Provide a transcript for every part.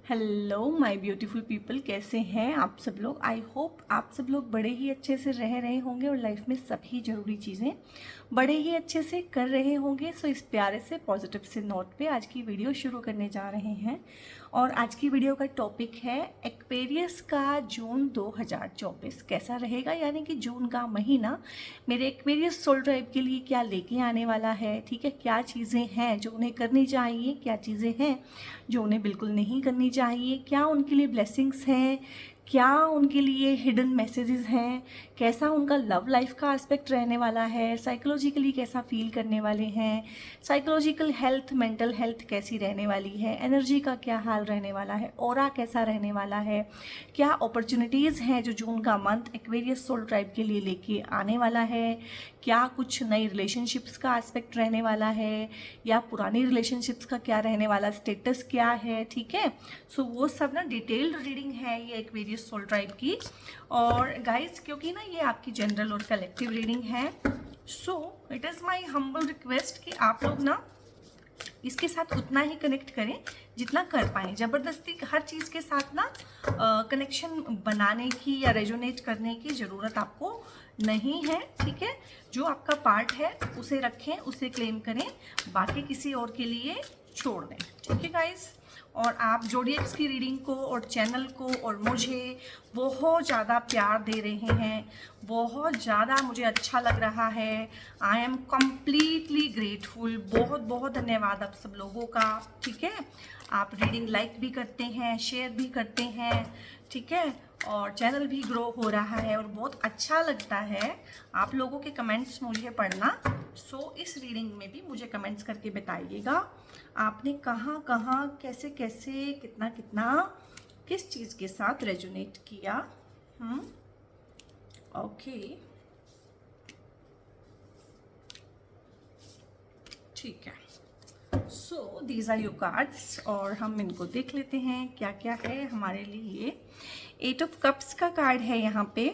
Hello my beautiful people, कैसे हैं आप सब लोग। आई होप आप सब लोग बड़े ही अच्छे से रह रहे होंगे और लाइफ में सभी ज़रूरी चीज़ें बड़े ही अच्छे से कर रहे होंगे। सो इस प्यारे से पॉजिटिव से नोट पे आज की वीडियो शुरू करने जा रहे हैं और आज की वीडियो का टॉपिक है एक्वेरियस का जून 2024 कैसा रहेगा, यानी कि जून का महीना मेरे एक्वेरियस सोल ट्राइब के लिए क्या लेके आने वाला है। ठीक है, क्या चीज़ें हैं जो उन्हें करनी चाहिए, क्या चीज़ें हैं जो उन्हें बिल्कुल नहीं करनी चाहिए, क्या उनके लिए ब्लेसिंग्स हैं, क्या उनके लिए हिडन मैसेजेस हैं, कैसा उनका लव लाइफ का एस्पेक्ट रहने वाला है, साइकोलॉजिकली कैसा फील करने वाले हैं, साइकोलॉजिकल हेल्थ मेंटल हेल्थ कैसी रहने वाली है, एनर्जी का क्या हाल रहने वाला है, ऑरा कैसा रहने वाला है, क्या अपॉर्चुनिटीज़ हैं जो जून का मंथ एक्वेरियस सोल ट्राइब के लिए लेके आने वाला है, क्या कुछ नई रिलेशनशिप्स का एस्पेक्ट रहने वाला है या पुरानी रिलेशनशिप्स का क्या रहने वाला स्टेटस क्या है। ठीक है, सो वो सब ना डिटेल्ड रीडिंग है ये एक्वेरियस सोल ट्राइब की। और गाइस, क्योंकि ना ये आपकी जनरल और कलेक्टिव रीडिंग है, so it is my humble request कि आप लोग ना इसके साथ उतना ही कनेक्ट करें जितना कर पाएँ। ज़बरदस्ती हर चीज़ के साथ ना कनेक्शन बनाने की या रेजोनेट करने की ज़रूरत आपको नहीं है। ठीक है, जो आपका पार्ट है उसे रखें, उसे क्लेम करें, बाकी किसी और के लिए छोड़ दें। ठीक है गाइस, और आप जोडिएक्स की रीडिंग को और चैनल को और मुझे बहुत ज़्यादा प्यार दे रहे हैं, बहुत ज़्यादा मुझे अच्छा लग रहा है। आई एम कम्प्लीटली ग्रेटफुल, बहुत बहुत धन्यवाद आप सब लोगों का। ठीक है, आप रीडिंग लाइक भी करते हैं, शेयर भी करते हैं। ठीक है, और चैनल भी ग्रो हो रहा है और बहुत अच्छा लगता है आप लोगों के कमेंट्स मुझे पढ़ना। सो इस रीडिंग में भी मुझे कमेंट्स करके बताइएगा आपने कहाँ कहाँ कैसे कैसे कितना कितना किस चीज़ के साथ रेजोनेट किया। ओके, ठीक है। So these are your cards और हम इनको देख लेते हैं क्या क्या है हमारे लिए। 8 ऑफ कप्स का कार्ड है यहाँ पे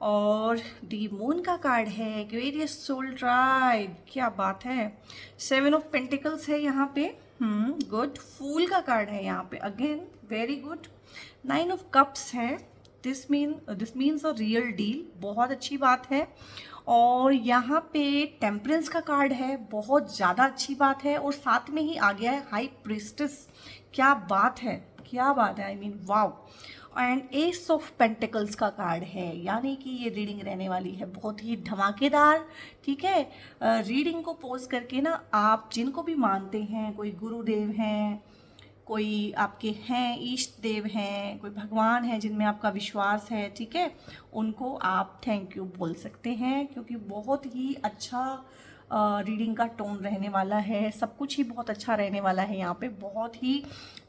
और दी मून का कार्ड है, एक्वेरियस सोल ट्राइब, क्या बात है। 7 ऑफ पेंटिकल्स है यहाँ पे, गुड। फूल का कार्ड है यहाँ पे, again very good. 9 of cups है, this means a real deal, बहुत अच्छी बात है। और यहाँ पे टेम्परेंस का कार्ड है, बहुत ज़्यादा अच्छी बात है। और साथ में ही आ गया है हाई प्रीस्टेस, क्या बात है, क्या बात है, I mean wow. And S of pentacles का कार्ड है, यानी कि ये रीडिंग रहने वाली है बहुत ही धमाकेदार। ठीक है, रीडिंग को पोज करके ना आप जिनको भी मानते हैं, कोई गुरुदेव हैं, कोई आपके हैं इष्ट देव हैं, कोई भगवान है जिनमें आपका विश्वास है, ठीक है, उनको आप थैंक यू बोल सकते हैं, क्योंकि बहुत ही अच्छा रीडिंग का टोन रहने वाला है। सब कुछ ही बहुत अच्छा रहने वाला है। यहाँ पे बहुत ही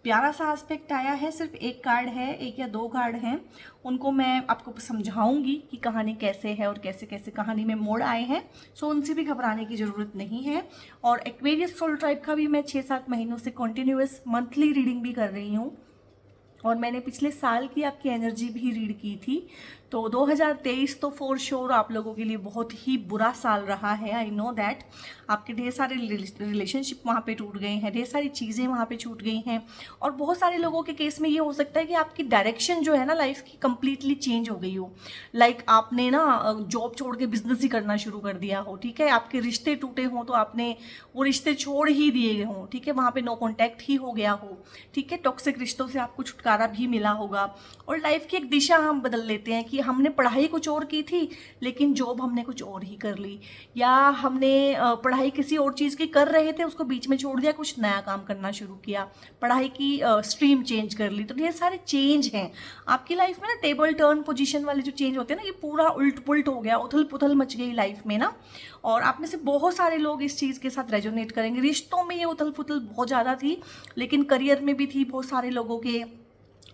प्यारा सा एस्पेक्ट आया है। सिर्फ एक कार्ड है, एक या दो कार्ड हैं, उनको मैं आपको समझाऊंगी कि कहानी कैसे है और कैसे कैसे कहानी में मोड़ आए हैं। सो उनसे भी घबराने की ज़रूरत नहीं है। और एक्वेरियस सोल ट्राइब का भी मैं 6-7 महीनों से कंटिन्यूअस मंथली रीडिंग भी कर रही हूँ और मैंने पिछले साल की आपकी एनर्जी भी रीड की थी। तो 2023 तो फॉर श्योर आप लोगों के लिए बहुत ही बुरा साल रहा है, आई नो दैट। आपके ढेर सारे रिलेशनशिप वहाँ पे टूट गए हैं, ढेर सारी चीज़ें वहाँ पे छूट गई हैं। और बहुत सारे लोगों के केस में ये हो सकता है कि आपकी डायरेक्शन जो है ना लाइफ की कंप्लीटली चेंज हो गई हो। लाइक आपने ना जॉब छोड़ के बिजनेस ही करना शुरू कर दिया हो। ठीक है, आपके रिश्ते टूटे हों तो आपने वो रिश्ते छोड़ ही दिए हों। ठीक है, वहाँ पे नो कॉन्टैक्ट ही हो गया हो। ठीक है, टॉक्सिक रिश्तों से आपको छुटकारा भी मिला होगा। और लाइफ की एक दिशा हम बदल लेते हैं कि हमने पढ़ाई कुछ और की थी लेकिन जॉब हमने कुछ और ही कर ली, या हमने पढ़ाई किसी और चीज़ की कर रहे थे, उसको बीच में छोड़ दिया, कुछ नया काम करना शुरू किया, पढ़ाई की स्ट्रीम चेंज कर ली। तो ये सारे चेंज हैं आपकी लाइफ में ना। टेबल टर्न पोजीशन वाले जो चेंज होते हैं ना, ये पूरा उल्ट पुल्ट हो गया, उथल पुथल मच गई लाइफ में ना। और आप में से बहुत सारे लोग इस चीज़ के साथ रेजोनेट करेंगे। रिश्तों में ये उथल पुथल बहुत ज़्यादा थी, लेकिन करियर में भी थी बहुत सारे लोगों के,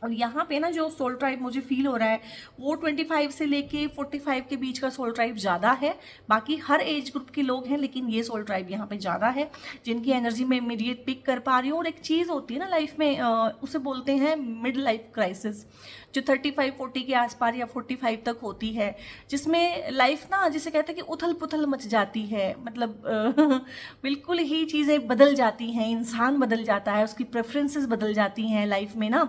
और यहाँ पे ना जो सोल ट्राइब मुझे फील हो रहा है वो 25 से लेके 45 के बीच का सोल ट्राइब ज़्यादा है। बाकी हर एज ग्रुप के लोग हैं, लेकिन ये सोल ट्राइब यहाँ पे ज़्यादा है, जिनकी एनर्जी मैं इमीडिएट पिक कर पा रही हूँ। और एक चीज़ होती है ना लाइफ में, उसे बोलते हैं मिड लाइफ क्राइसिस, जो 35-40 के आसपास या 45 तक होती है, जिसमें लाइफ ना जिसे कहते हैं कि उथल पुथल मच जाती है। मतलब बिल्कुल ही चीज़ें बदल जाती हैं, इंसान बदल जाता है, उसकी प्रेफरेंसेस बदल जाती हैं लाइफ में ना।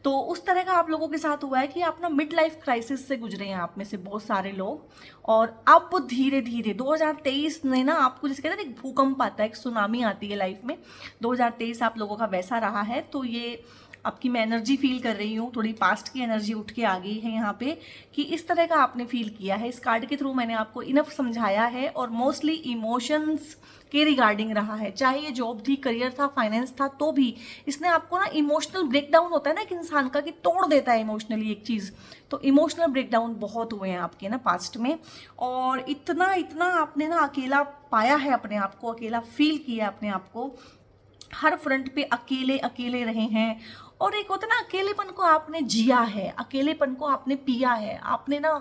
तो उस तरह का आप लोगों के साथ हुआ है कि आप ना मिड लाइफ क्राइसिस से गुजरे हैं, आप में से बहुत सारे लोग। और अब धीरे धीरे 2023 ने ना आपको, जैसे कहते हैं एक भूकंप आता है, एक सुनामी आती है लाइफ में, 2023 आप लोगों का वैसा रहा है। तो ये आपकी मैं एनर्जी फील कर रही हूँ, थोड़ी पास्ट की एनर्जी उठ के आ गई है यहाँ पे, कि इस तरह का आपने फील किया है। इस कार्ड के थ्रू मैंने आपको इनफ समझाया है, और मोस्टली इमोशंस के रिगार्डिंग रहा है। चाहे ये जॉब थी, करियर था, फाइनेंस था, तो भी इसने आपको ना इमोशनल ब्रेकडाउन होता है ना एक इंसान का, कि तोड़ देता है इमोशनली एक चीज़। तो इमोशनल ब्रेकडाउन बहुत हुए हैं आपके ना पास्ट में, और इतना इतना आपने ना अकेला पाया है अपने आप को, अकेला फील किया अपने आप को, हर फ्रंट पे अकेले अकेले रहे हैं। और एक होता है ना अकेलेपन को आपने जिया है, अकेलेपन को आपने पिया है, आपने ना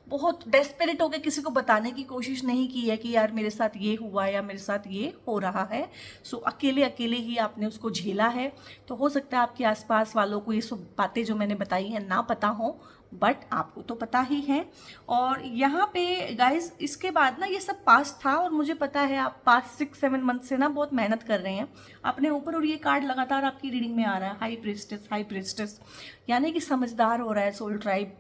बहुत डेस्परेट होकर किसी को बताने की कोशिश नहीं की है कि यार मेरे साथ ये हुआ या मेरे साथ ये हो रहा है। सो अकेले अकेले ही आपने उसको झेला है। तो हो सकता है आपके आसपास वालों को ये सब बातें जो मैंने बताई हैं ना पता हो, बट आपको तो पता ही है। और यहाँ पे गाइज इसके बाद ना ये सब पास था, और मुझे पता है आप पास 6-7 मंथ से ना बहुत मेहनत कर रहे हैं अपने ऊपर। और ये कार्ड लगातार आपकी रीडिंग में आ रहा है, हाई प्रीस्टेस, हाई प्रीस्टेस, यानी कि समझदार हो रहा है सोल ट्राइब,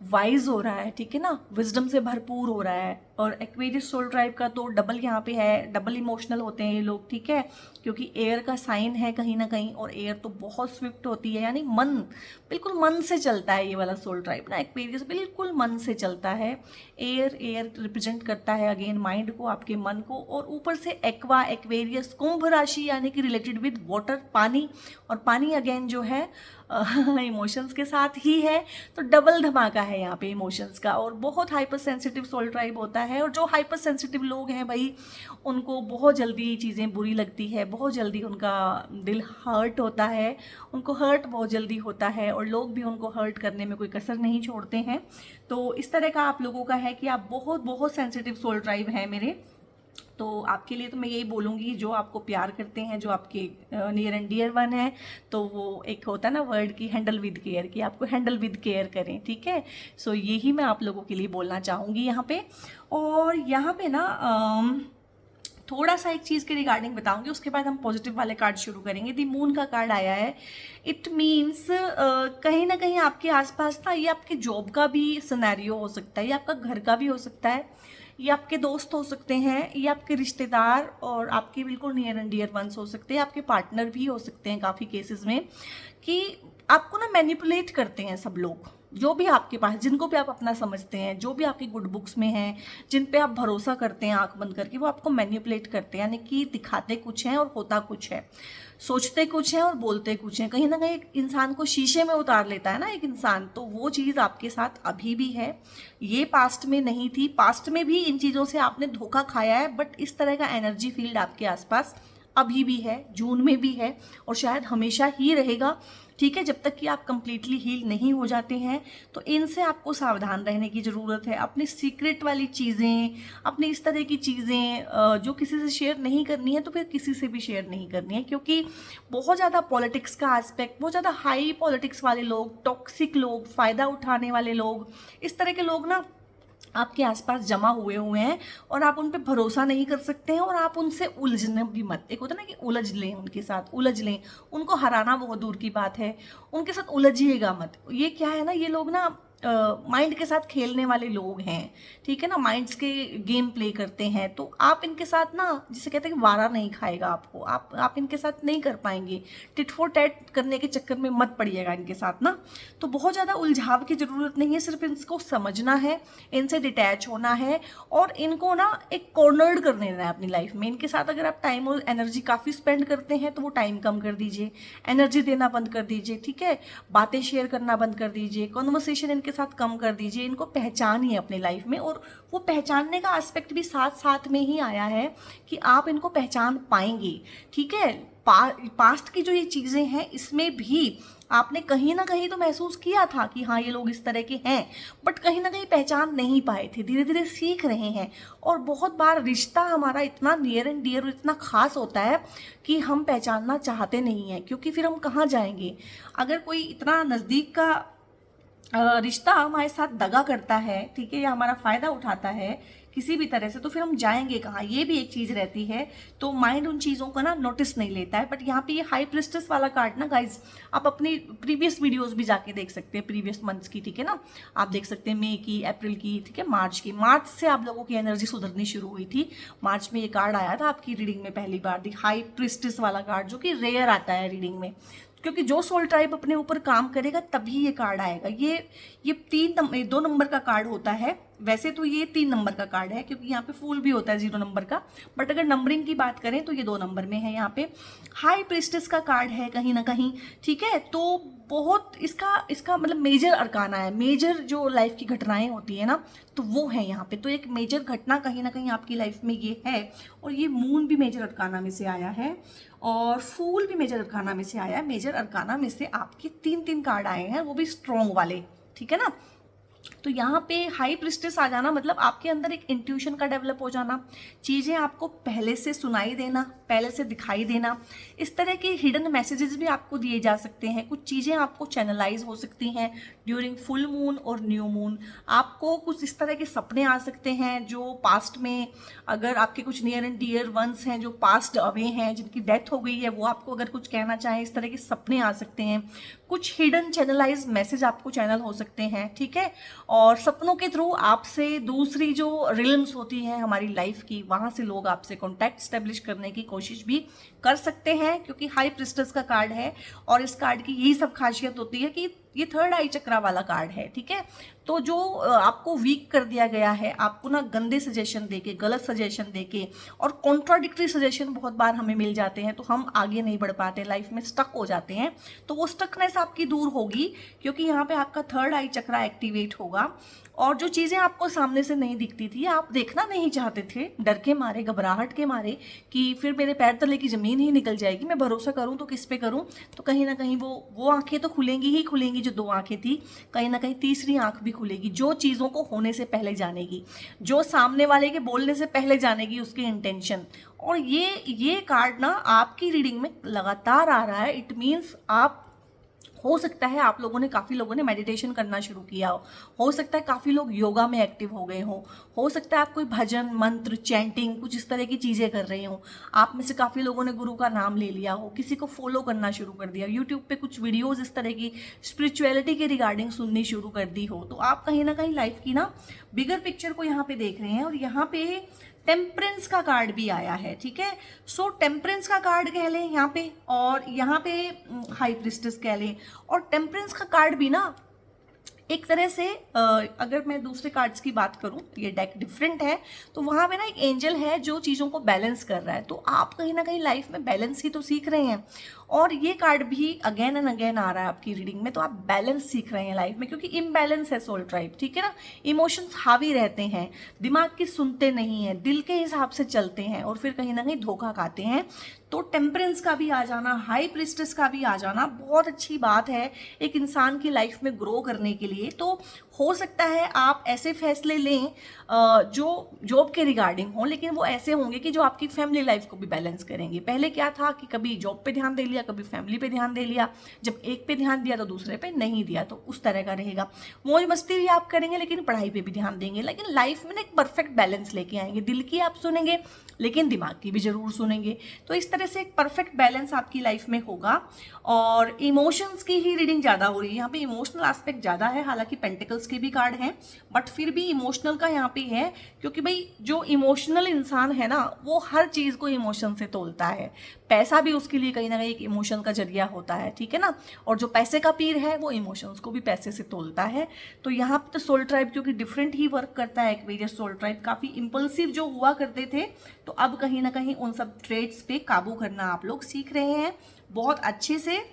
वाइज हो रहा है, ठीक है ना, विजडम से भरपूर हो रहा है। और एक्वेरियस सोल ट्राइब का तो डबल यहाँ पे है, डबल इमोशनल होते हैं ये लोग, ठीक है, क्योंकि एयर का साइन है कहीं ना कहीं, और एयर तो बहुत स्विफ्ट होती है, यानी मन, बिल्कुल मन से चलता है ये वाला सोल ट्राइब ना, एक्वेरियस बिल्कुल मन से चलता है। एयर, एयर रिप्रेजेंट करता है अगेन माइंड को, आपके मन को। और ऊपर से एक्वा, एक्वेरियस, कुंभ राशि, यानी कि रिलेटेड विद वाटर, पानी, और पानी अगेन जो है इमोशंस के साथ ही है। तो डबल धमाका है यहाँ पे इमोशंस का। और बहुत हाइपर सेंसिटिव सोल ट्राइब होता है, और जो हाइपर सेंसिटिव लोग हैं भाई, उनको बहुत जल्दी चीज़ें बुरी लगती है, बहुत जल्दी उनका दिल हर्ट होता है, उनको हर्ट बहुत जल्दी होता है, और लोग भी उनको हर्ट करने में कोई कसर नहीं छोड़ते हैं। तो इस तरह का आप लोगों का है कि आप बहुत बहुत सेंसिटिव सोल ट्राइब हैं मेरे। तो आपके लिए तो मैं यही बोलूँगी, जो आपको प्यार करते हैं, जो आपके नियर एंड डियर वन है, तो वो एक होता है ना वर्ड की हैंडल विद केयर, कि आपको हैंडल विद केयर करें, ठीक है। सो यही मैं आप लोगों के लिए बोलना चाहूँगी यहाँ पे। और यहाँ पे ना थोड़ा सा एक चीज़ के रिगार्डिंग बताऊंगी, उसके बाद हम पॉजिटिव वाले कार्ड शुरू करेंगे। दी मून का कार्ड आया है, इट मीन्स कहीं ना कहीं आपके आसपास था, ये आपके जॉब का भी सिनेरियो हो सकता है, ये आपका घर का भी हो सकता है, ये आपके दोस्त हो सकते हैं, ये आपके रिश्तेदार और आपके बिल्कुल नियर एंड डियर वंस हो सकते हैं, आपके पार्टनर भी हो सकते हैं काफ़ी केसेस में, कि आपको ना मैनिपुलेट करते हैं सब लोग, जो भी आपके पास, जिनको भी आप अपना समझते हैं, जो भी आपकी गुड बुक्स में हैं, जिन पे आप भरोसा करते हैं आंख बंद करके, वो आपको मैनिपुलेट करते हैं, यानी कि दिखाते कुछ हैं और होता कुछ है, सोचते कुछ है और बोलते कुछ है। कहीं ना कहीं एक इंसान को शीशे में उतार लेता है ना एक इंसान, तो वो चीज़ आपके साथ अभी भी है, ये पास्ट में नहीं थी। पास्ट में भी इन चीज़ों से आपने धोखा खाया है, बट इस तरह का एनर्जी फील्ड आपके आसपास अभी भी है, जून में भी है, और शायद हमेशा ही रहेगा, ठीक है, जब तक कि आप कंप्लीटली हील नहीं हो जाते हैं। तो इनसे आपको सावधान रहने की ज़रूरत है। अपनी सीक्रेट वाली चीज़ें, अपनी इस तरह की चीज़ें जो किसी से शेयर नहीं करनी है, तो फिर किसी से भी शेयर नहीं करनी है, क्योंकि बहुत ज़्यादा पॉलिटिक्स का एस्पेक्ट, बहुत ज़्यादा हाई पॉलिटिक्स वाले लोग, टॉक्सिक लोग, फ़ायदा उठाने वाले लोग, इस तरह के लोग ना आपके आसपास जमा हुए हैं, और आप उन पर भरोसा नहीं कर सकते हैं, और आप उनसे उलझने भी मत। एक होता है ना कि उलझ लें, उनके साथ उलझ लें, उनको हराना बहुत दूर की बात है, उनके साथ उलझिएगा मत। ये क्या है ना, ये लोग ना माइंड के साथ खेलने वाले लोग हैं, ठीक है ना, माइंड्स के गेम प्ले करते हैं। तो आप इनके साथ ना, जिसे कहते हैं कि वारा नहीं खाएगा आपको, आप इनके साथ नहीं कर पाएंगे, टिट फॉर टैट करने के चक्कर में मत पड़िएगा इनके साथ ना। तो बहुत ज़्यादा उलझाव की ज़रूरत नहीं है, सिर्फ इनको समझना है, इनसे डिटैच होना है, और इनको ना एक कॉर्नर्ड कर देना है अपनी लाइफ में। इनके साथ अगर आप टाइम और एनर्जी काफ़ी स्पेंड करते हैं, तो वो टाइम कम कर दीजिए, एनर्जी देना बंद कर दीजिए, ठीक है, बातें शेयर करना बंद कर दीजिए, कॉन्वर्सेशन इनके साथ कम कर दीजिए। इनको पहचानिए अपनी लाइफ में, और वो पहचानने का एस्पेक्ट भी साथ साथ में ही आया है कि आप इनको पहचान पाएंगे, ठीक है। पास्ट की जो ये चीज़ें हैं इसमें भी आपने कहीं ना कहीं तो महसूस किया था कि हाँ ये लोग इस तरह के हैं, बट कहीं ना कहीं पहचान नहीं पाए थे, धीरे धीरे सीख रहे हैं। और बहुत बार रिश्ता हमारा इतना नियर एंड डियर और इतना खास होता है कि हम पहचानना चाहते नहीं हैं, क्योंकि फिर हम कहाँ जाएंगे। अगर कोई इतना नज़दीक का रिश्ता हमारे साथ दगा करता है, ठीक है, या हमारा फ़ायदा उठाता है किसी भी तरह से, तो फिर हम जाएंगे कहाँ, ये भी एक चीज़ रहती है। तो माइंड उन चीज़ों को ना नोटिस नहीं लेता है। बट यहाँ पे ये हाई प्रिस्टेस वाला कार्ड ना गाइज, आप अपनी प्रीवियस वीडियोस भी जाके देख सकते हैं, प्रीवियस मंथ्स की, ठीक है ना। आप देख सकते हैं मई की, अप्रैल की, ठीक है, मार्च की। मार्च से आप लोगों की एनर्जी सुधरनी शुरू हुई थी। मार्च में ये कार्ड आया था आपकी रीडिंग में पहली बार, दी हाई प्रिस्टेस वाला कार्ड, जो कि रेयर आता है रीडिंग में, क्योंकि जो सोल ट्राइब अपने ऊपर काम करेगा तभी ये कार्ड आएगा। ये 2 नंबर का कार्ड होता है। वैसे तो ये 3 नंबर का कार्ड है, क्योंकि यहाँ पे फूल भी होता है 0 नंबर का, बट अगर नंबरिंग की बात करें तो ये 2 नंबर में है। यहाँ पे हाई प्रिस्टेस का कार्ड है कहीं ना कहीं, ठीक है। तो बहुत इसका मतलब मेजर अरकाना है, मेजर जो लाइफ की घटनाएं होती है ना, तो वो है यहाँ पे। तो एक मेजर घटना कहीं ना कहीं आपकी लाइफ में ये है। और ये मून भी मेजर अरकाना में से आया है, और फूल भी मेजर अरकाना में से आया है। मेजर अरकाना में से आपके 3 कार्ड आए हैं, वो भी स्ट्रॉन्ग वाले, ठीक है ना। तो यहाँ पे हाई प्रिस्टेस आ जाना मतलब आपके अंदर एक इंट्यूशन का डेवलप हो जाना, चीज़ें आपको पहले से सुनाई देना, पहले से दिखाई देना। इस तरह के हिडन मैसेजेस भी आपको दिए जा सकते हैं। कुछ चीज़ें आपको चैनलाइज हो सकती हैं ड्यूरिंग फुल मून और न्यू मून। आपको कुछ इस तरह के सपने आ सकते हैं जो पास्ट में, अगर आपके कुछ नियर एंड डियर वंस हैं जो पास्ट अवे हैं, जिनकी डेथ हो गई है, वो आपको अगर कुछ कहना चाहें, इस तरह के सपने आ सकते हैं। कुछ हिडन चैनलाइज मैसेज आपको चैनल हो सकते हैं, ठीक है। और सपनों के थ्रू आपसे दूसरी जो रिलम्स होती हैं हमारी लाइफ की, वहां से लोग आपसे कांटेक्ट स्टेब्लिश करने की कोशिश भी कर सकते हैं, क्योंकि हाई प्रिस्टेस का कार्ड है। और इस कार्ड की यही सब खासियत होती है कि ये 3rd आई चक्रा वाला कार्ड है, ठीक है। तो जो आपको वीक कर दिया गया है, आपको ना गंदे सजेशन देके, गलत सजेशन देके और कॉन्ट्राडिक्टरी सजेशन बहुत बार हमें मिल जाते हैं, तो हम आगे नहीं बढ़ पाते, लाइफ में स्टक हो जाते हैं। तो वो स्टकनेस आपकी दूर होगी, क्योंकि यहाँ पे आपका 3rd आई चक्रा एक्टिवेट होगा। और जो चीज़ें आपको सामने से नहीं दिखती थी, आप देखना नहीं चाहते थे, डर के मारे, घबराहट के मारे कि फिर मेरे पैर तले की ज़मीन ही निकल जाएगी, मैं भरोसा करूं तो किस पे करूं। तो कहीं ना कहीं वो आंखें तो खुलेंगी ही खुलेंगी, जो 2 आंखें थी, कहीं ना कहीं तीसरी आंख भी खुलेगी, जो चीज़ों को होने से पहले जानेगी, जो सामने वाले के बोलने से पहले जानेगी उसके इंटेंशन। और ये कार्ड ना आपकी रीडिंग में लगातार आ रहा है। इट मीन्स हो सकता है आप लोगों ने, काफ़ी लोगों ने मेडिटेशन करना शुरू किया हो सकता है काफ़ी लोग योगा में एक्टिव हो गए हो सकता है आप कोई भजन, मंत्र, चैंटिंग, कुछ इस तरह की चीज़ें कर रहे हो। आप में से काफ़ी लोगों ने गुरु का नाम ले लिया हो, किसी को फॉलो करना शुरू कर दिया, यूट्यूब पे कुछ वीडियोस इस तरह की स्पिरिचुअलिटी के रिगार्डिंग सुननी शुरू कर दी हो। तो आप कहीं ना कहीं लाइफ की ना बिगर पिक्चर को यहाँ पे देख रहे हैं। और यहाँ पे टेम्परेंस का कार्ड भी आया है, ठीक है। सो टेम्परेंस का कार्ड कह लें यहाँ पे, और यहाँ पे हाई प्रिस्टेस कह लें। और टेम्परेंस का कार्ड भी ना एक तरह से अगर मैं दूसरे कार्ड्स की बात करूं, ये डेक डिफरेंट है, तो वहां पे ना एक एंजल है जो चीज़ों को बैलेंस कर रहा है। तो आप कहीं ना कहीं लाइफ में बैलेंस ही तो सीख रहे हैं। और ये कार्ड भी अगेन एंड अगेन आ रहा है आपकी रीडिंग में, तो आप बैलेंस सीख रहे हैं लाइफ में, क्योंकि इम्बैलेंस है सोल ट्राइब, ठीक है ना। इमोशंस हावी रहते हैं, दिमाग की सुनते नहीं है, दिल के हिसाब से चलते हैं और फिर कहीं ना कहीं धोखा खाते हैं। तो टेम्परेंस का भी आ जाना, हाई प्रिस्टेस का भी आ जाना बहुत अच्छी बात है एक इंसान की लाइफ में ग्रो करने के लिए। तो हो सकता है आप ऐसे फैसले लें जो जॉब के रिगार्डिंग हो, लेकिन वो ऐसे होंगे कि जो आपकी फैमिली लाइफ को भी बैलेंस करेंगे। पहले क्या था कि कभी जॉब पे ध्यान दे लिया, कभी फैमिली पे ध्यान दे लिया, जब एक पे ध्यान दिया तो दूसरे पे नहीं दिया, तो उस तरह का रहेगा। मौज मस्ती भी आप करेंगे लेकिन पढ़ाई पे भी ध्यान देंगे, लेकिन लाइफ में ना एक परफेक्ट बैलेंस लेके आएंगे। दिल की आप सुनेंगे लेकिन दिमाग की भी जरूर सुनेंगे। तो इस तरह से एक परफेक्ट बैलेंस आपकी लाइफ में होगा। और इमोशंस की ही रीडिंग ज़्यादा हो रही है यहाँ पे, इमोशनल एस्पेक्ट ज़्यादा है, हालांकि पेंटिकल्स के भी कार्ड हैं, बट फिर भी इमोशनल का यहाँ पे है, क्योंकि भाई जो इमोशनल इंसान है ना, वो हर चीज़ को इमोशन से तोलता है। पैसा भी उसके लिए कहीं ना कहीं एक इमोशन का जरिया होता है, ठीक है ना। और जो पैसे का पीर है वो इमोशंस को भी पैसे से तोलता है। तो यहाँ पे तो सोल ट्राइब क्योंकि डिफरेंट ही वर्क करता है। एक वेरियस सोल ट्राइब काफ़ी इम्पल्सिव जो हुआ करते थे, तो अब कहीं ना कहीं उन सब ट्रेड्स पे काबू करना आप लोग सीख रहे हैं बहुत अच्छे से।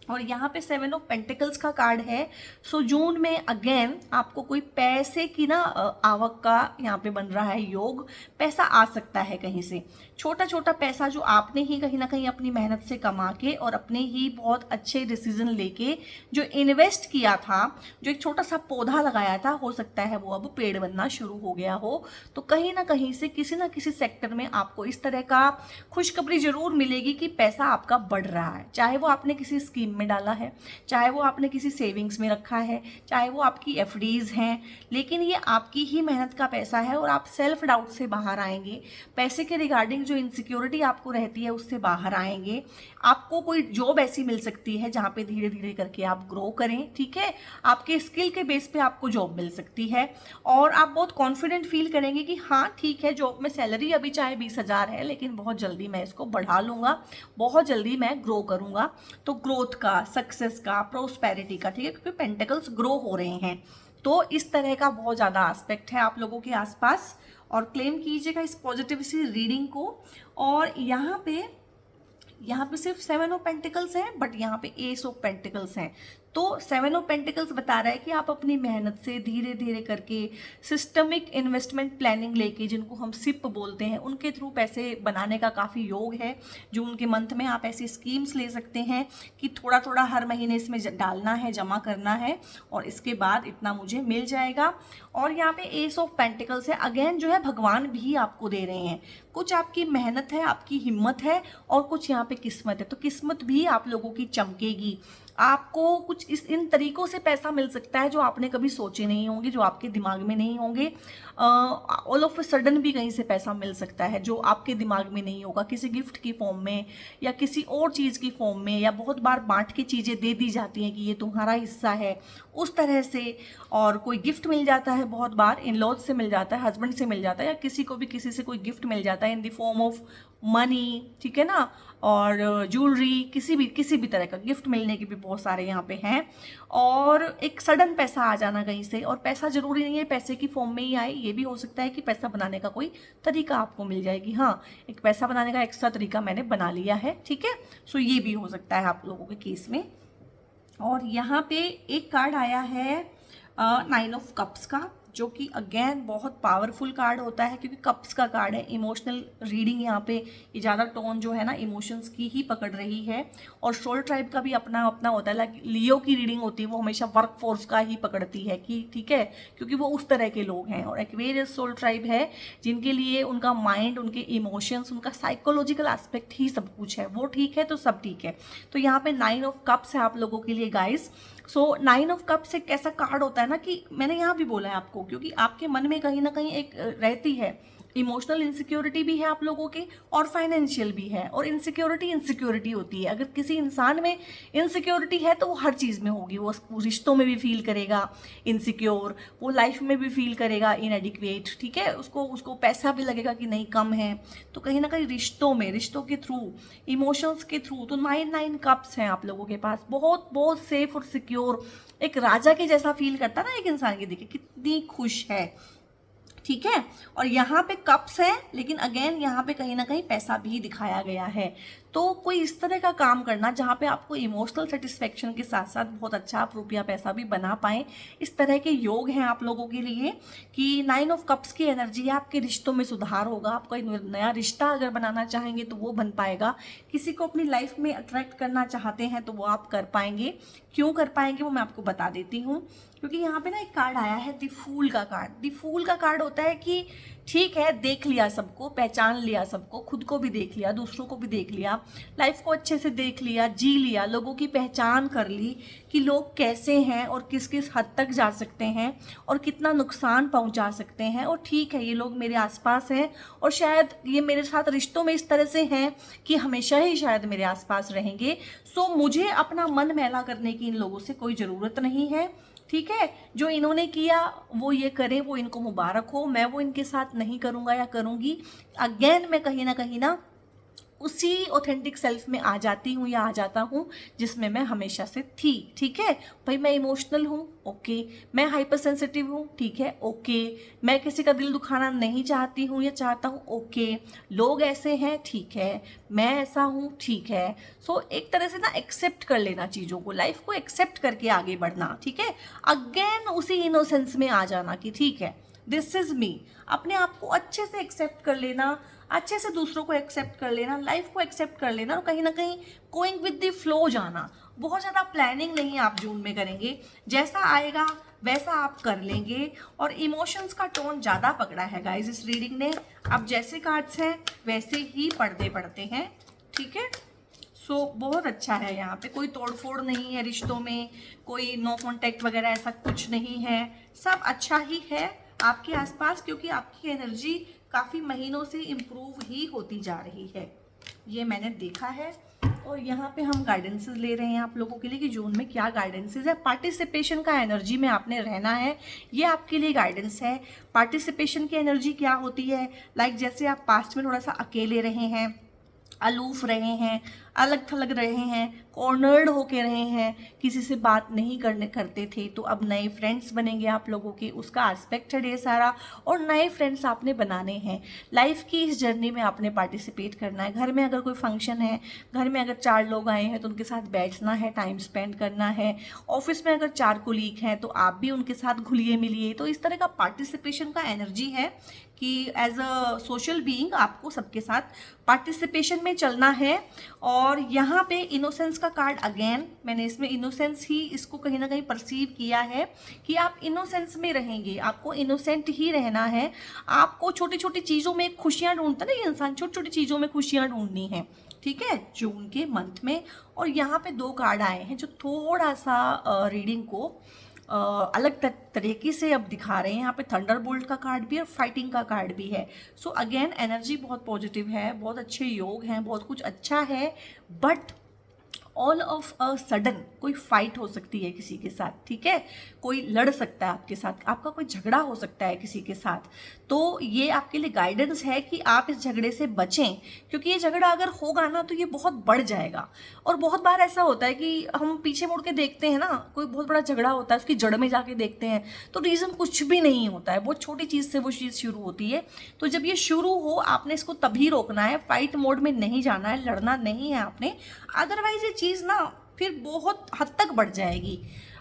और यहाँ पे 7 ऑफ पेंटिकल्स का कार्ड है। सो जून में अगेन आपको कोई पैसे की ना आवक का यहाँ पे बन रहा है योग। पैसा आ सकता है कहीं से, छोटा छोटा पैसा जो आपने ही कहीं ना कहीं अपनी मेहनत से कमा के और अपने ही बहुत अच्छे डिसीजन लेके जो इन्वेस्ट किया था, जो एक छोटा सा पौधा लगाया था, हो सकता है वो अब पेड़ बनना शुरू हो गया हो। तो कहीं ना कहीं से किसी ना किसी सेक्टर में आपको इस तरह का खुशखबरी जरूर मिलेगी कि पैसा आपका बढ़ रहा है। चाहे वो आपने किसी स्कीम में डाला है, चाहे वो आपने किसी सेविंग्स में रखा है, चाहे वो आपकी एफडीज हैं, लेकिन ये आपकी ही मेहनत का पैसा है और आप सेल्फ डाउट से बाहर आएंगे। पैसे के रिगार्डिंग जो इनसिक्योरिटी आपको रहती है उससे बाहर आएंगे। आपको कोई जॉब ऐसी मिल सकती है जहाँ पे धीरे धीरे करके आप ग्रो करें, ठीक है। आपके स्किल के बेस पे आपको जॉब मिल सकती है और आप बहुत कॉन्फिडेंट फील करेंगे कि हाँ ठीक है, जॉब में सैलरी अभी चाहे 20,000 है लेकिन बहुत जल्दी मैं इसको बढ़ा लूँगा, बहुत जल्दी मैं ग्रो करूँगा। तो ग्रोथ का, सक्सेस का, प्रोस्पेरिटी का, ठीक है, क्योंकि पेंटिकल्स ग्रो हो रहे हैं। तो इस तरह का बहुत ज़्यादा एस्पेक्ट है आप लोगों के आसपास और क्लेम कीजिएगा इस पॉजिटिव सी रीडिंग को। और यहाँ पे सिर्फ 7 ऑफ पेंटिकल्स हैं, बट यहाँ पे एस ऑफ पेंटिकल्स हैं। तो 7 ऑफ पेंटिकल्स बता रहा है कि आप अपनी मेहनत से धीरे धीरे करके सिस्टमिक इन्वेस्टमेंट प्लानिंग लेके, जिनको हम सिप बोलते हैं, उनके थ्रू पैसे बनाने का काफ़ी योग है। जून के मंथ में आप ऐसी स्कीम्स ले सकते हैं कि थोड़ा थोड़ा हर महीने इसमें डालना है, जमा करना है और इसके बाद इतना मुझे मिल जाएगा। और यहाँ पे एस ऑफ पेंटिकल्स है, अगेन जो है भगवान भी आपको दे रहे हैं। कुछ आपकी मेहनत है, आपकी हिम्मत है और कुछ यहाँ पे किस्मत है। तो किस्मत भी आप लोगों की चमकेगी। आपको कुछ इन तरीकों से पैसा मिल सकता है जो आपने कभी सोचे नहीं होंगे, जो आपके दिमाग में नहीं होंगे। ऑल ऑफ अ सडन भी कहीं से पैसा मिल सकता है जो आपके दिमाग में नहीं होगा, किसी गिफ्ट की फॉर्म में या किसी और चीज़ की फॉर्म में, या बहुत बार बांट के चीज़ें दे दी जाती हैं कि ये तुम्हारा हिस्सा है, उस तरह से। और कोई गिफ्ट मिल जाता है, बहुत बार इन लॉज से मिल जाता है, हस्बैंड से मिल जाता है, या किसी को भी किसी से कोई गिफ्ट मिल जाता है in the form of money, ठीक है ना, और ज्वेलरी, किसी भी तरह का गिफ्ट मिलने के भी बहुत सारे यहाँ पे हैं। और एक सडन पैसा आ जाना कहीं से, और पैसा जरूरी नहीं है पैसे की फॉर्म में ही आए, ये भी हो सकता है कि पैसा बनाने का कोई तरीका आपको मिल जाएगी। हाँ, एक पैसा बनाने का एक्स्ट्रा तरीका मैंने बना लिया है, ठीक है। सो ये भी हो सकता है आप लोगों के केस में। और यहाँ पे एक कार्ड आया है 9 ऑफ कप्स का, जो कि अगेन बहुत पावरफुल कार्ड होता है क्योंकि कप्स का कार्ड है। इमोशनल रीडिंग यहाँ पे ये ज़्यादा टोन जो है ना इमोशंस की ही पकड़ रही है। और सोल ट्राइब का भी अपना अपना होता है, लाइक लियो की रीडिंग होती है वो हमेशा वर्क फोर्स का ही पकड़ती है कि ठीक है, क्योंकि वो उस तरह के लोग हैं। और एक्वेरियस सोल ट्राइब है जिनके लिए उनका माइंड, उनके इमोशंस, उनका साइकोलॉजिकल एस्पेक्ट ही सब कुछ है। वो ठीक है तो सब ठीक है। तो यहाँ पे 9 ऑफ कप्स है आप लोगों के लिए गाइस। सो 9 ऑफ कप्स एक ऐसा कार्ड होता है ना कि मैंने यहाँ भी बोला है आपको, क्योंकि आपके मन में कहीं ना कहीं एक रहती है इमोशनल इनसिक्योरिटी भी है आप लोगों की और फाइनेंशियल भी है। और इनसिक्योरिटी होती है, अगर किसी इंसान में इनसिक्योरिटी है तो वो हर चीज़ में होगी। वो रिश्तों में भी फील करेगा इनसिक्योर, वो लाइफ में भी फील करेगा इनएडिक्वेट, ठीक है। उसको पैसा भी लगेगा कि नहीं कम है। तो कहीं ना कहीं रिश्तों के थ्रू, इमोशंस के थ्रू। तो 9 कप्स हैं आप लोगों के पास, बहुत बहुत सेफ और सिक्योर, एक राजा के जैसा फील करता ना एक इंसान की। देखिए कितनी खुश है, ठीक है। और यहाँ पे कप्स है, लेकिन अगेन यहाँ पे कहीं ना कहीं पैसा भी दिखाया गया है। तो कोई इस तरह का काम करना जहाँ पे आपको इमोशनल सेटिस्फेक्शन के साथ साथ बहुत अच्छा आप रुपया पैसा भी बना पाएँ, इस तरह के योग हैं आप लोगों के लिए। कि 9 ऑफ कप्स की एनर्जी है, आपके रिश्तों में सुधार होगा। आपका नया रिश्ता अगर बनाना चाहेंगे तो वो बन पाएगा। किसी को अपनी लाइफ में अट्रैक्ट करना चाहते हैं तो वो आप कर पाएंगे। क्यों कर पाएंगे वो मैं आपको बता देती हूँ। क्योंकि यहाँ पे ना एक कार्ड आया है द फूल का कार्ड। द फूल का कार्ड होता है कि ठीक है, देख लिया सबको, पहचान लिया सबको, खुद को भी देख लिया, दूसरों को भी देख लिया, लाइफ को अच्छे से देख लिया, जी लिया, लोगों की पहचान कर ली कि लोग कैसे हैं और किस किस हद तक जा सकते हैं और कितना नुकसान पहुंचा सकते हैं। और ठीक है, ये लोग मेरे आसपास हैं और शायद ये मेरे साथ रिश्तों में इस तरह से हैं कि हमेशा ही शायद मेरे आसपास रहेंगे। सो मुझे अपना मन मैला करने की इन लोगों से कोई ज़रूरत नहीं है, ठीक है। जो इन्होंने किया वो ये करें, वो इनको मुबारक हो। मैं वो इनके साथ नहीं करूँगा या करूँगी। अगेन मैं कहीं ना उसी ऑथेंटिक सेल्फ में आ जाती हूँ या आ जाता हूँ जिसमें मैं हमेशा से थी। ठीक है भाई, मैं इमोशनल हूँ, ओके, मैं हाइपर सेंसिटिव हूँ, ठीक है, ओके, मैं किसी का दिल दुखाना नहीं चाहती हूँ या चाहता हूँ, ओके, लोग ऐसे हैं, ठीक है, मैं ऐसा हूँ, ठीक है। सो एक तरह से ना एक्सेप्ट कर लेना चीज़ों को, लाइफ को एक्सेप्ट करके आगे बढ़ना। ठीक है, अगेन उसी इनोसेंस में आ जाना कि ठीक है, दिस इज मी। अपने आप को अच्छे से एक्सेप्ट कर लेना, अच्छे से दूसरों को एक्सेप्ट कर लेना, लाइफ को एक्सेप्ट कर लेना, और कहीं ना कहीं गोइंग विद द फ्लो जाना। बहुत ज़्यादा प्लानिंग नहीं आप जून में करेंगे, जैसा आएगा वैसा आप कर लेंगे। और इमोशंस का टोन ज़्यादा पकड़ा है गाइस इस रीडिंग ने। अब जैसे कार्ड्स हैं वैसे ही पर्दे पड़ते हैं। ठीक है, सो बहुत अच्छा है। यहाँ पे कोई तोड़फोड़ नहीं है रिश्तों में, कोई नो कांटेक्ट वगैरह ऐसा कुछ नहीं है, सब अच्छा ही है आपके आसपास, क्योंकि आपकी एनर्जी काफ़ी महीनों से इम्प्रूव ही होती जा रही है, ये मैंने देखा है। और यहाँ पे हम गाइडेंसेस ले रहे हैं आप लोगों के लिए कि जून में क्या गाइडेंसेस है। पार्टिसिपेशन का एनर्जी में आपने रहना है, ये आपके लिए गाइडेंस है। पार्टिसिपेशन की एनर्जी क्या होती है, लाइक जैसे आप पास्ट में थोड़ा सा अकेले रहे हैं, अलूफ रहे हैं, अलग थलग रहे हैं, कॉर्नर्ड होके रहे हैं, किसी से बात नहीं करते थे, तो अब नए फ्रेंड्स बनेंगे आप लोगों के, उसका एस्पेक्ट है ये सारा। और नए फ्रेंड्स आपने बनाने हैं, लाइफ की इस जर्नी में आपने पार्टिसिपेट करना है। घर में अगर कोई फंक्शन है, घर में अगर 4 लोग आए हैं तो उनके साथ बैठना है, टाइम स्पेंड करना है। ऑफिस में अगर 4 कोलीग हैं तो आप भी उनके साथ घुलिए मिलिए। तो इस तरह का पार्टिसिपेशन का एनर्जी है कि एज अ सोशल बीइंग आपको सबके साथ पार्टिसिपेशन में चलना है। और यहाँ पे इनोसेंस का कार्ड, अगेन मैंने इसमें इनोसेंस ही इसको कहीं ना कहीं परसीव किया है कि आप इनोसेंस में रहेंगे, आपको इनोसेंट ही रहना है। आपको छोटी छोटी चीज़ों में खुशियाँ ढूंढता ना ये इंसान, छोटी छोटी चीज़ों में खुशियाँ ढूंढनी है। ठीक है, जून के मंथ में। और यहाँ पे 2 कार्ड आए हैं जो थोड़ा सा रीडिंग को अलग तरीके से अब दिखा रहे हैं। यहाँ पे थंडरबोल्ट का कार्ड भी है और फाइटिंग का कार्ड भी है। सो अगेन एनर्जी बहुत पॉजिटिव है, बहुत अच्छे योग हैं, बहुत कुछ अच्छा है। But all of a sudden कोई फाइट हो सकती है किसी के साथ। ठीक है, कोई लड़ सकता है आपके साथ, आपका कोई झगड़ा हो सकता है किसी के साथ। तो ये आपके लिए गाइडेंस है कि आप इस झगड़े से बचें, क्योंकि ये झगड़ा अगर होगा ना तो ये बहुत बढ़ जाएगा। और बहुत बार ऐसा होता है कि हम पीछे मुड़ के देखते हैं ना, कोई बहुत बड़ा झगड़ा होता है, उसकी जड़ में जाके देखते हैं तो रीज़न कुछ भी नहीं होता है, बहुत छोटी चीज़ से वो चीज़ शुरू होती है। तो जब ये शुरू हो आपने इसको तभी रोकना है, फाइट मोड में नहीं जाना है, लड़ना नहीं है आपने। अदरवाइज ये चीज़ ना फिर बहुत हद तक बढ़ जाएगी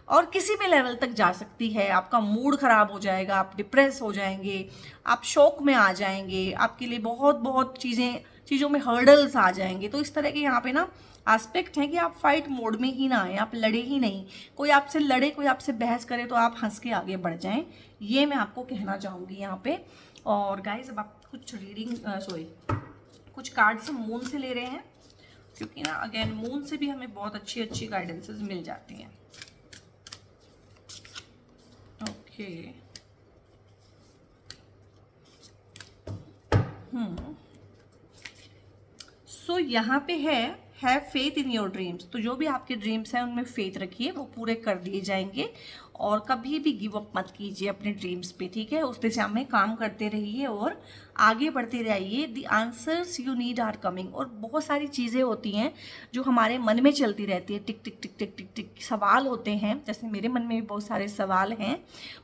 और किसी भी लेवल तक जा सकती है। आपका मूड खराब हो जाएगा, आप डिप्रेस हो जाएंगे, आप शौक में आ जाएंगे, आपके लिए बहुत बहुत चीज़ों में हर्डल्स आ जाएंगे। तो इस तरह के यहाँ पे ना एस्पेक्ट है कि आप फाइट मोड में ही ना आए, आप लड़े ही नहीं। कोई आपसे लड़े, कोई आपसे बहस करे तो आप हंस के आगे बढ़ जाएं, ये मैं आपको कहना चाहूँगी यहाँ पे। और गाइज अब आप कुछ कुछ कार्ड्स मून से ले रहे हैं, क्योंकि ना अगेन मून से भी हमें बहुत अच्छी अच्छी गाइडेंसेस मिल जाती हैं। ओके, सो यहाँ पे है फेथ इन योर ड्रीम्स। तो जो भी आपके ड्रीम्स हैं उनमें फेथ रखिए, वो पूरे कर दिए जाएंगे। और कभी भी गिव अप मत कीजिए अपने ड्रीम्स पे। ठीक है, उस दिशा में काम करते रहिए और आगे बढ़ते रहिए। The answers you need are coming. और बहुत सारी चीज़ें होती हैं जो हमारे मन में चलती रहती है, टिक टिक टिक टिक टिक टिक सवाल होते हैं। जैसे मेरे मन में भी बहुत सारे सवाल हैं,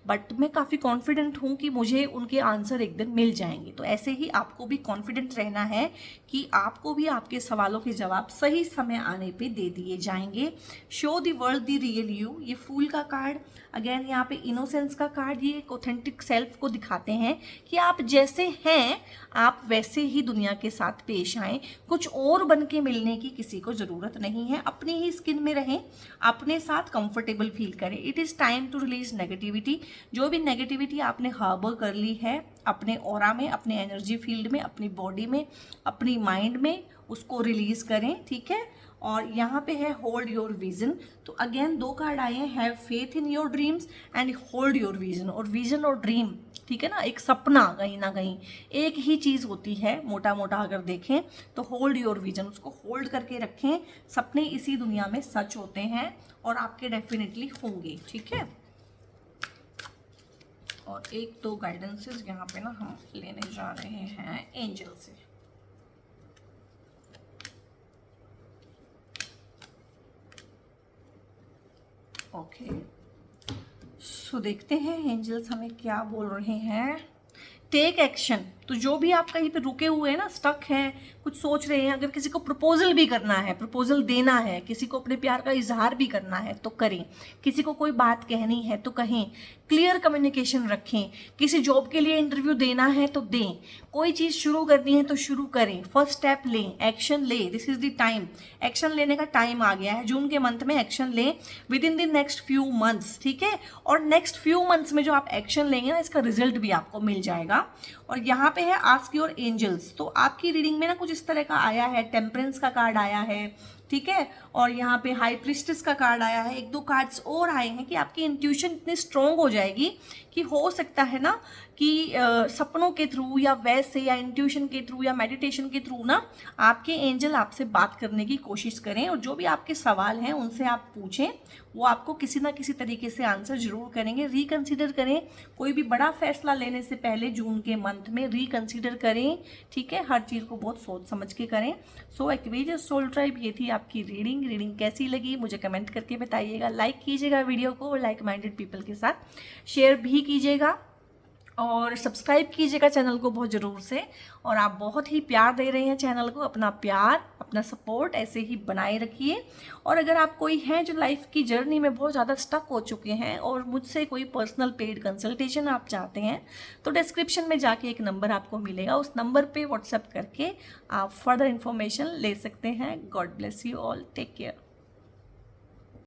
बट मैं काफ़ी कॉन्फिडेंट हूँ कि मुझे उनके आंसर एक दिन मिल जाएंगे। तो ऐसे ही आपको भी कॉन्फिडेंट रहना है कि आपको भी आपके सवालों के जवाब सही समय आने पे दे दिए जाएंगे। Show the world the real you, ये फूल का कार्ड, अगेन यहाँ पे इनोसेंस का कार्ड, ये एक ऑथेंटिक सेल्फ को दिखाते हैं कि आप जैसे हैं आप वैसे ही दुनिया के साथ पेश आएं। कुछ और बन के मिलने की किसी को ज़रूरत नहीं है, अपनी ही स्किन में रहें, अपने साथ कंफर्टेबल फील करें। It is time to release negativity. जो भी नेगेटिविटी आपने हार्बर कर ली है अपने ऑरा में, अपने एनर्जी फील्ड में, अपनी बॉडी में, अपनी माइंड में, उसको रिलीज करें। ठीक है, और यहाँ पे है होल्ड योर विजन। तो अगेन 2 कार्ड आए हैं, have faith in your dreams and hold your vision. और विजन और ड्रीम, ठीक है ना, एक सपना कहीं ना कहीं एक ही चीज़ होती है, मोटा मोटा अगर देखें तो। होल्ड योर विजन, उसको होल्ड करके रखें। सपने इसी दुनिया में सच होते हैं और आपके डेफिनेटली होंगे। ठीक है, और 1-2 गाइडेंसेस यहाँ पे ना हम लेने जा रहे हैं एंजल से। ओके, सो देखते हैं एंजल्स हमें क्या बोल रहे हैं। Take action. तो जो भी आप कहीं पे रुके हुए हैं ना, स्टक हैं, कुछ सोच रहे हैं, अगर किसी को प्रपोजल भी करना है, प्रपोजल देना है, किसी को अपने प्यार का इजहार भी करना है तो करें, किसी को कोई बात कहनी है तो कहें, क्लियर कम्युनिकेशन रखें, किसी जॉब के लिए इंटरव्यू देना है तो दें, कोई चीज़ शुरू करनी है तो शुरू करें, फर्स्ट स्टेप लें, एक्शन लें। This is the time, action लेने का टाइम आ गया है। जून के मंथ में एक्शन लें with in the next few months, ठीक है। और नेक्स्ट फ्यू मंथ्स में जो आप एक्शन लेंगे ना, इसका रिजल्ट भी आपको मिल जाएगा। और यहाँ पे है आस्क योर एंजल्स। तो आपकी रीडिंग में ना कुछ इस तरह का आया है, टेम्परेंस का कार्ड आया है, ठीक है, और यहाँ पे हाई प्रिस्टेस का कार्ड आया है, एक दो कार्ड्स और आए हैं कि आपकी इंट्यूशन इतनी स्ट्रॉन्ग हो जाएगी कि हो सकता है ना कि सपनों के थ्रू या वैसे या इंट्यूशन के थ्रू या मेडिटेशन के थ्रू ना आपके एंजल आपसे बात करने की कोशिश करें, और जो भी आपके सवाल हैं उनसे आप पूछें, वो आपको किसी ना किसी तरीके से आंसर जरूर करेंगे। रिकंसिडर करें, कोई भी बड़ा फैसला लेने से पहले जून के मंथ में रिकंसिडर करें, ठीक है, हर चीज़ को बहुत सोच समझ के करें। सो एक्वेरियस सोल ट्राइब, ये थी आपकी रीडिंग कैसी लगी मुझे कमेंट करके बताइएगा। लाइक कीजिएगा वीडियो को, लाइक माइंडेड पीपल के साथ शेयर भी कीजिएगा, और सब्सक्राइब कीजिएगा चैनल को बहुत ज़रूर से। और आप बहुत ही प्यार दे रहे हैं चैनल को, अपना प्यार, अपना सपोर्ट ऐसे ही बनाए रखिए। और अगर आप कोई हैं जो लाइफ की जर्नी में बहुत ज़्यादा स्टक हो चुके हैं और मुझसे कोई पर्सनल पेड कंसल्टेशन आप चाहते हैं, तो डिस्क्रिप्शन में जाके एक नंबर आपको मिलेगा, उस नंबर पे व्हाट्सएप करके आप फर्दर इन्फॉर्मेशन ले सकते हैं। God bless you all, take care.